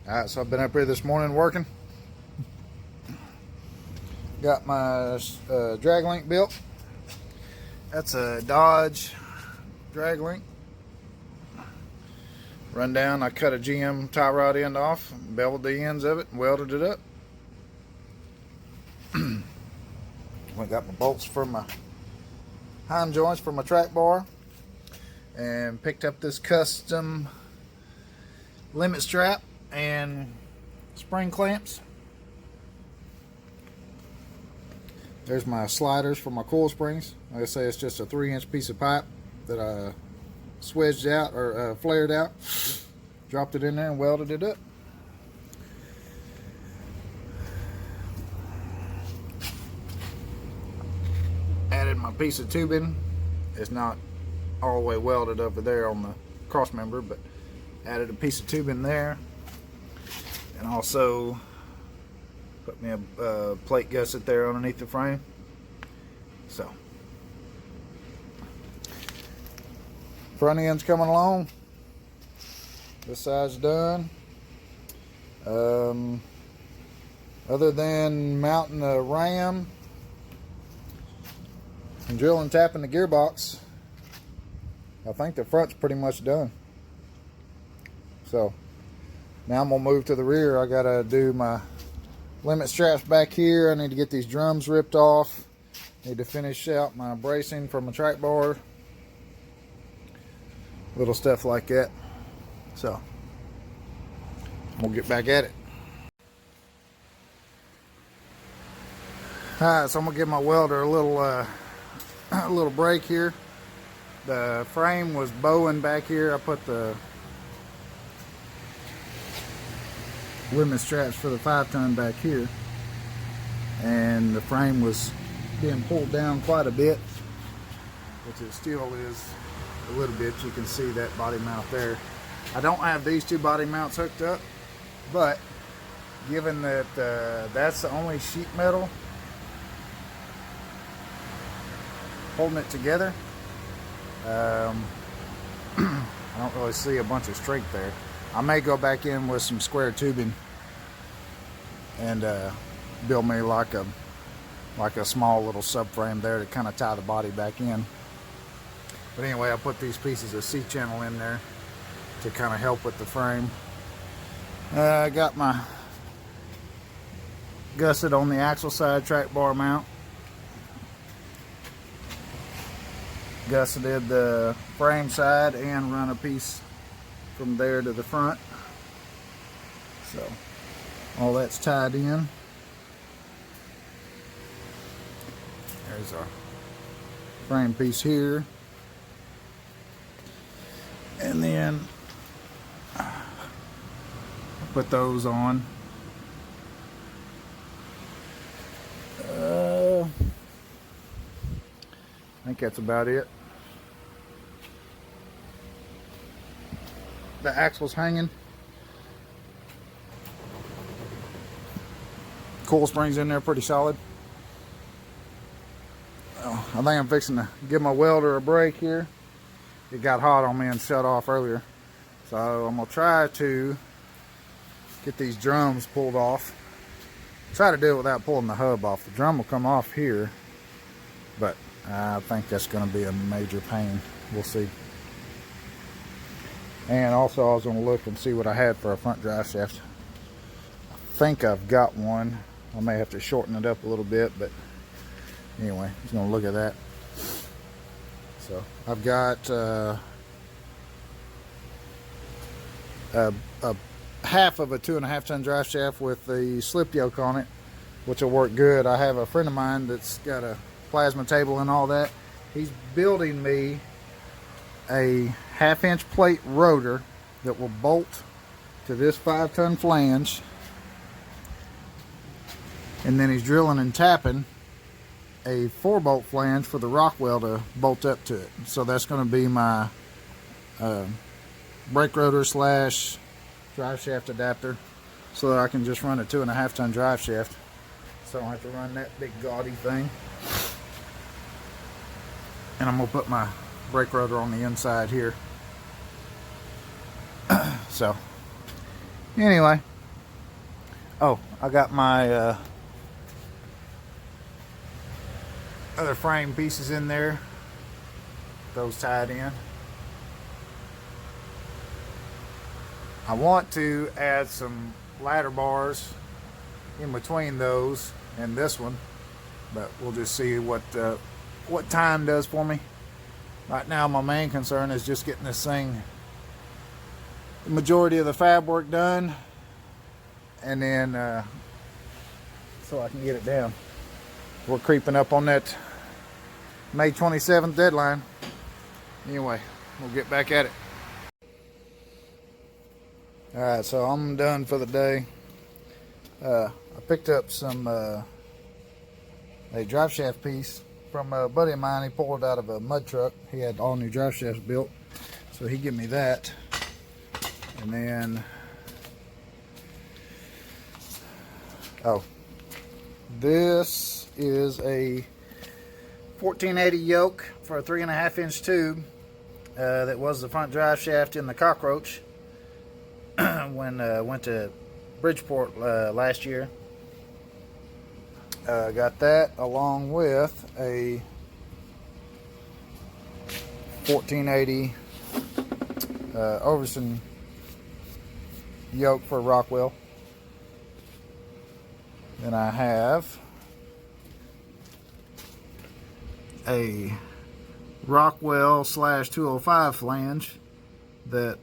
Alright, so I've been up here this morning working. Got my drag link built. That's a Dodge drag link. Run down, I cut a GM tie rod end off, beveled the ends of it, and welded it up. I got my bolts for my hind joints for my track bar, and picked up this custom limit strap and spring clamps. There's my sliders for my coil springs. Like I say, it's just a 3-inch piece of pipe that I swedged out or flared out, dropped it in there and welded it up. Added my piece of tubing. It's not all the way welded over there on the cross member, but added a piece of tubing there, and also put me a plate gusset there underneath the frame. So front end's coming along. This side's done. Other than mounting the ram and drilling and tapping the gearbox, I think the front's pretty much done. So now I'm gonna move to the rear. I gotta do my limit straps back here. I need to get these drums ripped off. Need to finish out my bracing for my track bar. Little stuff like that. So we'll get back at it. Alright, so I'm gonna give my welder a little break here. The frame was bowing back here. I put the limit straps for the 5-ton back here, and the frame was being pulled down quite a bit, which it still is a little bit. You can see that body mount there. I don't have these two body mounts hooked up, but given that that's the only sheet metal holding it together, I don't really see a bunch of strength there. I may go back in with some square tubing and build me like a small little subframe there to kind of tie the body back in. But anyway, I put these pieces of C-channel in there to kind of help with the frame. I got my gusset on the axle side track bar mount. Gusseted the frame side and run a piece from there to the front. So all that's tied in. There's our frame piece here, and then put those on. I think that's about it. The axle's hanging. Coil springs in there pretty solid. Oh, I think I'm fixing to give my welder a break here. It got hot on me and shut off earlier. So I'm gonna try to get these drums pulled off. Try to do it without pulling the hub off. The drum will come off here, but I think that's gonna be a major pain. We'll see. And also I was gonna look and see what I had for a front drive shaft. I think I've got one. I may have to shorten it up a little bit, but anyway, just gonna look at that. So I've got a half of a 2.5-ton drive shaft with the slip yoke on it, which will work good. I have a friend of mine that's got a plasma table and all that. He's building me a 1/2-inch plate rotor that will bolt to this 5-ton flange, and then he's drilling and tapping a 4-bolt flange for the Rockwell to bolt up to it. So that's going to be my brake rotor slash drive shaft adapter, so that I can just run a 2.5-ton drive shaft, so I don't have to run that big gaudy thing. And I'm going to put my brake rotor on the inside here. So anyway, Oh, I got my other frame pieces in there. Those tied in. I want to add some ladder bars in between those and this one, but we'll just see what time does for me. Right now my main concern is just getting this thing, the majority of the fab work done, and then so I can get it down. We're creeping up on that May 27th deadline. Anyway, we'll get back at it. Alright, so I'm done for the day. I picked up some a drive shaft piece from a buddy of mine. He pulled it out of a mud truck. He had all new drive shafts built, so he gave me that. And then, oh, this is a 1480 yoke for a 3.5 inch tube that was the front drive shaft in the Cockroach when went to Bridgeport last year. Got that along with a 1480 Overson yoke for Rockwell. Then I have a Rockwell / 205 flange that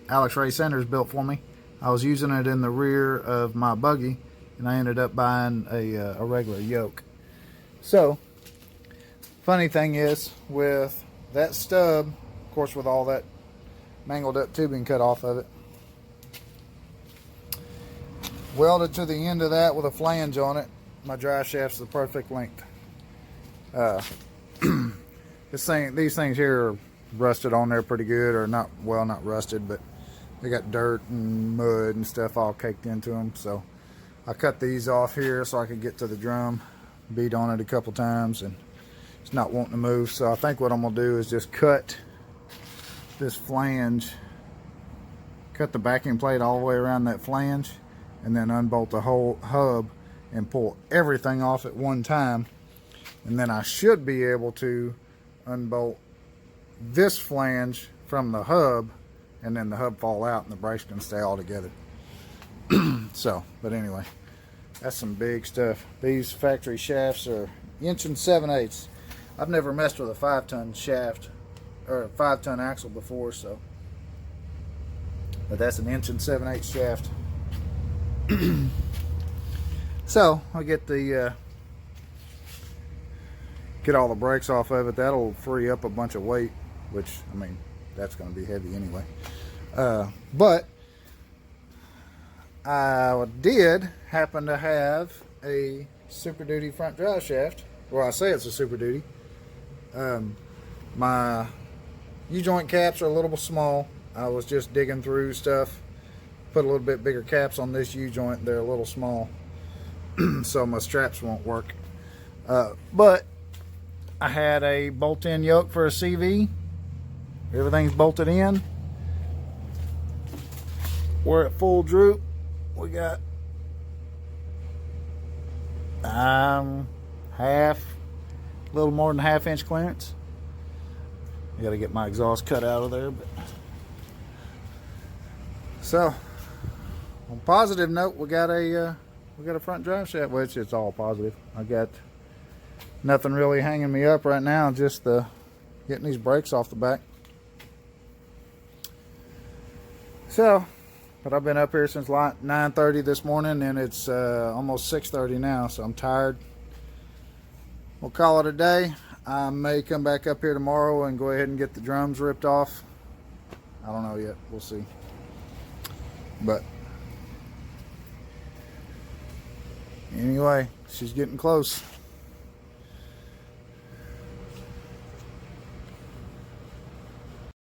Alex Ray Sanders built for me. I was using it in the rear of my buggy, and I ended up buying a regular yoke. So, funny thing is, with that stub, of course with all that mangled up tubing cut off of it, welded to the end of that with a flange on it, my drive shaft's the perfect length. These things here are rusted on there pretty good, or not, well, not rusted, but they got dirt and mud and stuff all caked into them. So I cut these off here so I could get to the drum, beat on it a couple times, and it's not wanting to move. So I think what I'm gonna do is just cut this flange, cut the backing plate all the way around that flange, and then unbolt the whole hub and pull everything off at one time. And then I should be able to unbolt this flange from the hub, and then the hub fall out and the brakes can stay all together. So, but anyway, that's some big stuff. These factory shafts are 1 7/8 inches. I've never messed with a 5-ton shaft or a 5-ton axle before, so, but that's an 1 7/8 inches shaft. So I'll get get all the brakes off of it. That'll free up a bunch of weight, which, I mean, that's going to be heavy anyway. But I did happen to have a Super Duty front drive shaft. Well, I say it's a Super Duty. My U-joint caps are a little bit small. I was just digging through stuff, put a little bit bigger caps on this U-joint. They're a little small, so my straps won't work. But I had a bolt-in yoke for a CV. Everything's bolted in. We're at full droop. We got a little more than ½ inch clearance. I gotta get my exhaust cut out of there. But so, on a positive note, we got a front drive shaft, which it's all positive. I got nothing really hanging me up right now, just getting these brakes off the back. So, but I've been up here since 9:30 this morning, and it's almost 6:30 now, so I'm tired. We'll call it a day. I may come back up here tomorrow and go ahead and get the drums ripped off. I don't know yet. We'll see. But anyway, she's getting close.